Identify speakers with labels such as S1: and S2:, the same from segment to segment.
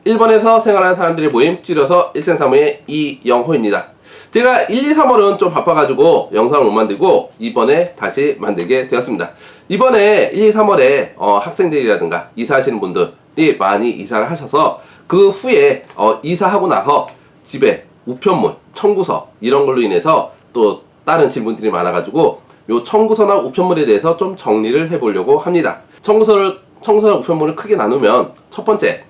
S1: 일본에서 생활하는 사람들의 모임, 줄여서 일생사무의 이영호입니다. 제가 1, 2, 3월은 좀 바빠가지고 영상을 못 만들고 이번에 다시 만들게 되었습니다. 이번에 1, 2, 3월에 학생들이라든가 이사하시는 분들이 많이 이사를 하셔서 그 후에 이사하고 나서 집에 우편물, 청구서 이런 걸로 인해서 또 다른 질문들이 많아가지고 요 청구서나 우편물에 대해서 좀 정리를 해보려고 합니다. 청구서나 우편물을 크게 나누면 첫 번째,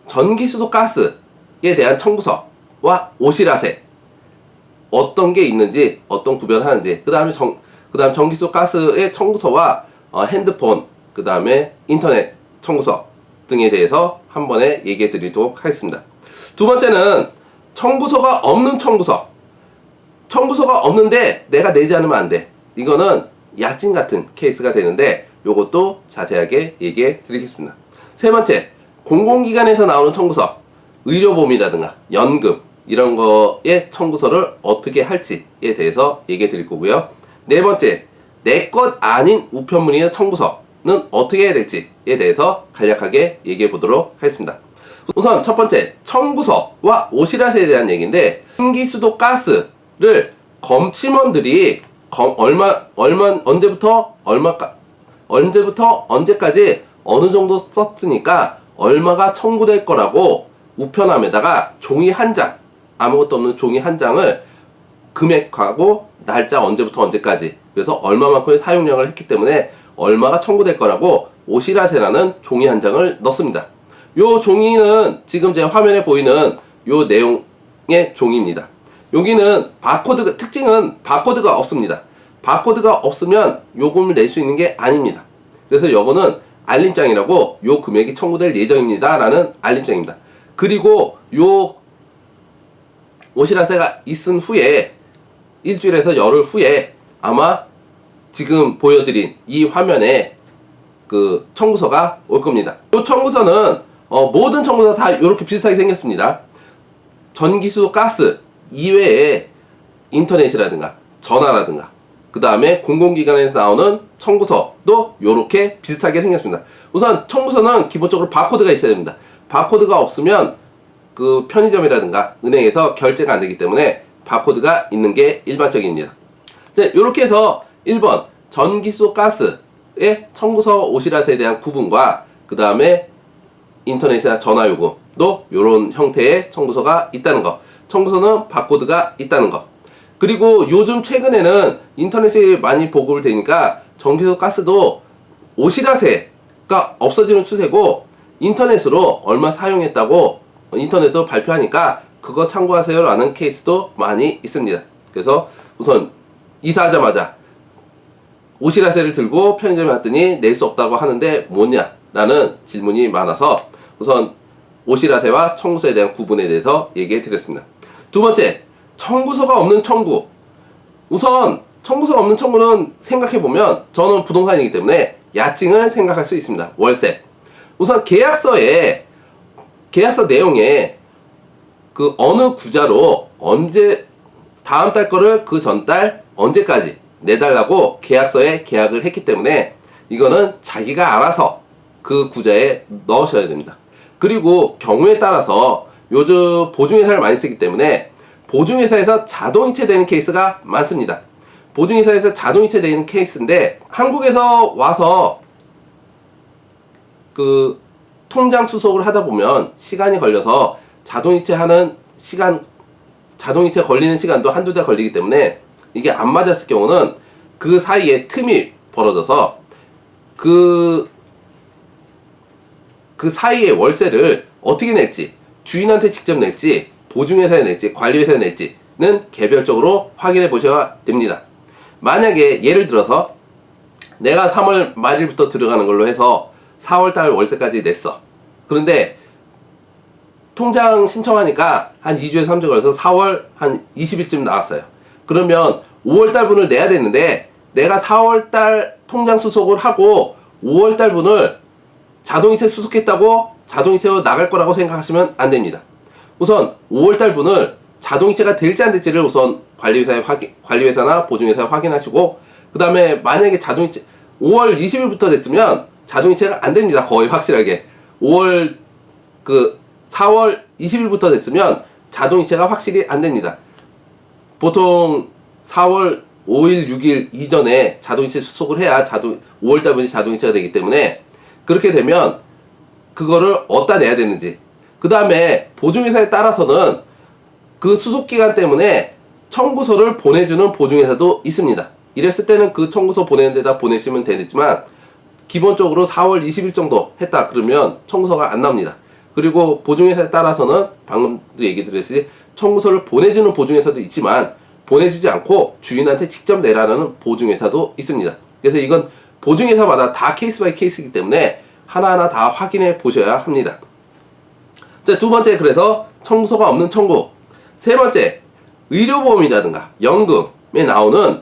S1: 전기수도 가스에 대한 청구서와 오시라세 어떤 게 있는지, 어떤 구별을 하는지, 그 다음 전기수 가스의 청구서와 핸드폰, 그 다음에 인터넷 청구서 등에 대해서 한 번에 얘기해 드리도록 하겠습니다. 두 번째는 청구서가 없는 청구서가 없는데 내가 내지 않으면 안 돼. 이거는 야증 같은 케이스가 되는데 요것도 자세하게 얘기해 드리겠습니다. 세 번째, 공공기관에서 나오는 청구서, 의료보험이라든가 연금 이런 거의 청구서를 어떻게 할지에 대해서 얘기해 드릴 거고요. 네 번째, 내 것 아닌 우편물이나 청구서는 어떻게 해야 될지에 대해서 간략하게 얘기해 보도록 하겠습니다. 우선 첫 번째, 청구서와 오시라세에 대한 얘기인데, 전기수도 가스를 검침원들이 언제부터 언제까지 어느 정도 썼으니까 얼마가 청구될 거라고 우편함에다가 종이 한 장, 아무것도 없는 종이 한 장을 금액하고 날짜 언제부터 언제까지, 그래서 얼마만큼의 사용량을 했기 때문에 얼마가 청구될 거라고 오시라세라는 종이 한 장을 넣습니다. 요 종이는 지금 제 화면에 보이는 요 내용의 종이입니다. 여기는 특징은 바코드가 없습니다. 바코드가 없으면 요금을 낼 수 있는 게 아닙니다. 그래서 요거는 알림장이라고 요 금액이 청구될 예정입니다 라는 알림장입니다. 그리고 요 오시라세가 있은 후에 일주일에서 열흘 후에 아마 지금 보여드린 이 화면에 그 청구서가 올 겁니다. 이 청구서는 모든 청구서 다 이렇게 비슷하게 생겼습니다. 전기수, 가스 이외에 인터넷이라든가 전화라든가 그 다음에 공공기관에서 나오는 청구서도 이렇게 비슷하게 생겼습니다. 우선 청구서는 기본적으로 바코드가 있어야 됩니다. 바코드가 없으면 그 편의점이라든가 은행에서 결제가 안 되기 때문에 바코드가 있는 게 일반적입니다. 네, 이렇게 해서 1번 전기수, 가스의 청구서 오시라세에 대한 구분과 그 다음에 인터넷이나 전화요금도 이런 형태의 청구서가 있다는 거, 청구서는 바코드가 있다는 거, 그리고 요즘 최근에는 인터넷이 많이 보급을 되니까 전기수, 가스도 오시라세가 없어지는 추세고 인터넷으로 얼마 사용했다고 인터넷으로 발표하니까 그거 참고하세요 라는 케이스도 많이 있습니다. 그래서 우선 이사하자마자 오시라세를 들고 편의점에 갔더니 낼 수 없다고 하는데 뭐냐 라는 질문이 많아서 우선 오시라세와 청구서에 대한 구분에 대해서 얘기해 드렸습니다. 두 번째, 청구서가 없는 청구. 우선 청구서가 없는 청구는 생각해보면 저는 부동산이기 때문에 야증을 생각할 수 있습니다. 월세. 우선 계약서 내용에 그 어느 구자로 언제 다음 달 거를 그 전달 언제까지 내달라고 계약서에 계약을 했기 때문에 이거는 자기가 알아서 그 구자에 넣으셔야 됩니다. 그리고 경우에 따라서 요즘 보증회사를 많이 쓰기 때문에 보증회사에서 자동이체 되는 케이스가 많습니다. 보증회사에서 자동이체 되는 케이스인데 한국에서 와서 그 통장 수속을 하다 보면 시간이 걸려서 자동이체 걸리는 시간도 한두 달 걸리기 때문에 이게 안 맞았을 경우는 그 사이에 틈이 벌어져서 그 사이에 월세를 어떻게 낼지, 주인한테 직접 낼지, 보증회사에 낼지, 관리회사에 낼지는 개별적으로 확인해 보셔야 됩니다. 만약에 예를 들어서 내가 3월 말일부터 들어가는 걸로 해서 4월달 월세까지 냈어. 그런데 통장 신청하니까 한 2주에서 3주 걸려서 4월 한 20일쯤 나왔어요. 그러면 5월달 분을 내야 되는데 내가 4월달 통장 수속을 하고 5월달 분을 자동이체 수속했다고 자동이체로 나갈 거라고 생각하시면 안 됩니다. 우선 5월달 분을 자동이체가 될지 안 될지를 우선 관리회사나 보증회사에 확인하시고, 그 다음에 만약에 자동이체 5월 20일부터 됐으면 자동이체가 안 됩니다. 거의 확실하게 5월 4월 20일부터 됐으면 자동이체가 확실히 안 됩니다. 보통 4월 5일, 6일 이전에 자동이체 수속을 해야 5월달부터 자동이체가 되기 때문에 그렇게 되면 그거를 어디다 내야 되는지, 그 다음에 보증회사에 따라서는 그 수속기간 때문에 청구서를 보내주는 보증회사도 있습니다. 이랬을 때는 그 청구서 보내는 데다 보내시면 되겠지만 기본적으로 4월 20일 정도 했다 그러면 청구서가 안 나옵니다. 그리고 보증회사에 따라서는 방금도 얘기 드렸듯이 청구서를 보내주는 보증회사도 있지만 보내주지 않고 주인한테 직접 내라는 보증회사도 있습니다. 그래서 이건 보증회사마다 다 케이스 바이 케이스이기 때문에 하나하나 다 확인해 보셔야 합니다. 자, 두 번째, 그래서 청구서가 없는 청구. 세 번째, 의료보험이라든가 연금에 나오는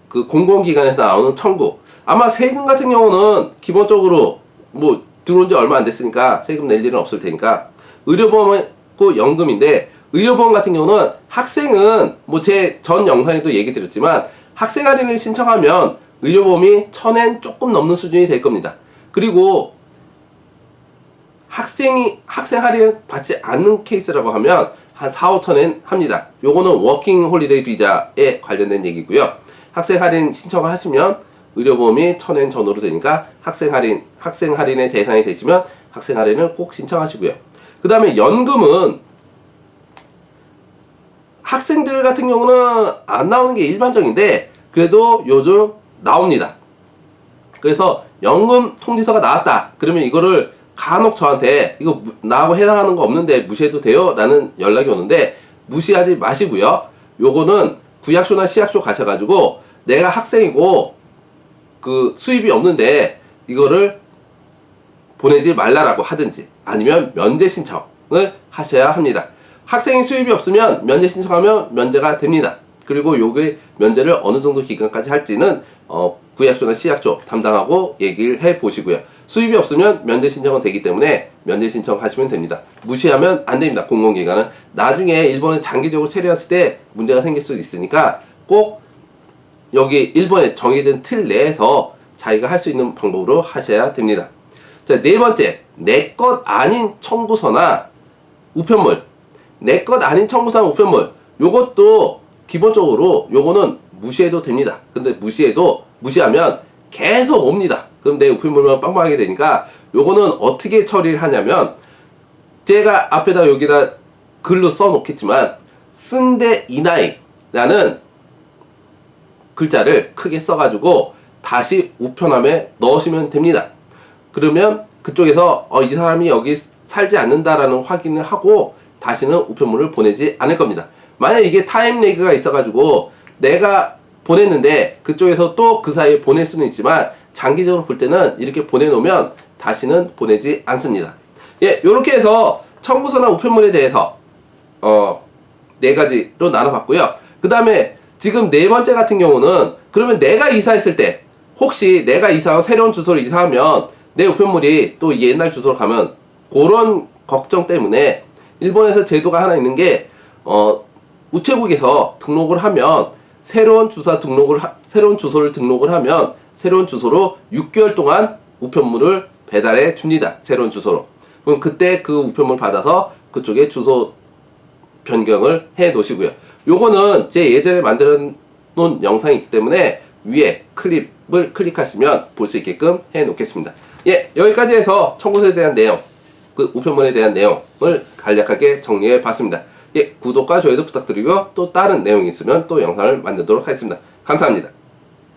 S1: 그 공공기관에서 나오는 청구. 아마 세금 같은 경우는 기본적으로 뭐 들어온 지 얼마 안 됐으니까 세금 낼 일은 없을 테니까 의료보험하고 연금인데, 의료보험 같은 경우는 학생은 뭐 제 전 영상에도 얘기 드렸지만 학생 할인을 신청하면 의료보험이 1000엔 조금 넘는 수준이 될 겁니다. 그리고 학생 할인 받지 않는 케이스라고 하면 한 4-5천엔 합니다. 요거는 워킹 홀리데이 비자에 관련된 얘기고요. 학생 할인 신청을 하시면 의료보험이 1000엔 전후로 되니까 학생 할인의 대상이 되시면 학생 할인을 꼭 신청하시고요. 그 다음에 연금은 학생들 같은 경우는 안 나오는 게 일반적인데 그래도 요즘 나옵니다. 그래서 연금 통지서가 나왔다 그러면 이거를 간혹 저한테 이거 나하고 해당하는 거 없는데 무시해도 돼요? 라는 연락이 오는데 무시하지 마시고요. 요거는 구약소나 시약소 가셔가지고 내가 학생이고 그 수입이 없는데 이거를 보내지 말라라고 하든지 아니면 면제 신청을 하셔야 합니다. 학생이 수입이 없으면 면제 신청하면 면제가 됩니다. 그리고 요게 면제를 어느 정도 기간까지 할지는 구약소나 시약소 담당하고 얘기를 해 보시고요. 수입이 없으면 면제 신청은 되기 때문에 면제 신청하시면 됩니다. 무시하면 안 됩니다. 공공기관은 나중에 일본에 장기적으로 체류했을 때 문제가 생길 수도 있으니까 꼭 여기 일본에 정해진 틀 내에서 자기가 할 수 있는 방법으로 하셔야 됩니다. 자, 네 번째, 내 것 아닌 청구서나 우편물. 내 것 아닌 청구서나 우편물. 요것도 기본적으로 요거는 무시해도 됩니다. 근데 무시하면 계속 옵니다. 그럼 내 우편물만 빵빵하게 되니까 요거는 어떻게 처리를 하냐면 제가 앞에다 여기다 글로 써놓겠지만 쓴데 이나이라는 글자를 크게 써가지고 다시 우편함에 넣으시면 됩니다. 그러면 그쪽에서 이 사람이 여기 살지 않는다라는 확인을 하고 다시는 우편물을 보내지 않을 겁니다. 만약 이게 타임 레그가 있어가지고 내가 보냈는데 그쪽에서 또 그 사이에 보낼 수는 있지만 장기적으로 볼 때는 이렇게 보내놓으면 다시는 보내지 않습니다. 예, 요렇게 해서 청구서나 우편물에 대해서 네 가지로 나눠봤고요. 그 다음에 지금 네 번째 같은 경우는 그러면 내가 이사했을 때 혹시 내가 이사하고 새로운 주소로 이사하면 내 우편물이 또 옛날 주소로 가면 그런 걱정 때문에 일본에서 제도가 하나 있는 게 우체국에서 등록을 하면 새로운 주소를 등록을 하면 새로운 주소로 6개월 동안 우편물을 배달해 줍니다. 새로운 주소로. 그럼 그때 그 우편물 받아서 그쪽에 주소 변경을 해 놓으시고요. 요거는 제 예전에 만들어 놓은 영상이 있기 때문에 위에 클립을 클릭하시면 볼 수 있게끔 해 놓겠습니다. 예, 여기까지 해서 청구서에 대한 내용, 그 우편물에 대한 내용을 간략하게 정리해 봤습니다. 예, 구독과 좋아요도 부탁드리고요. 또 다른 내용이 있으면 또 영상을 만들도록 하겠습니다. 감사합니다.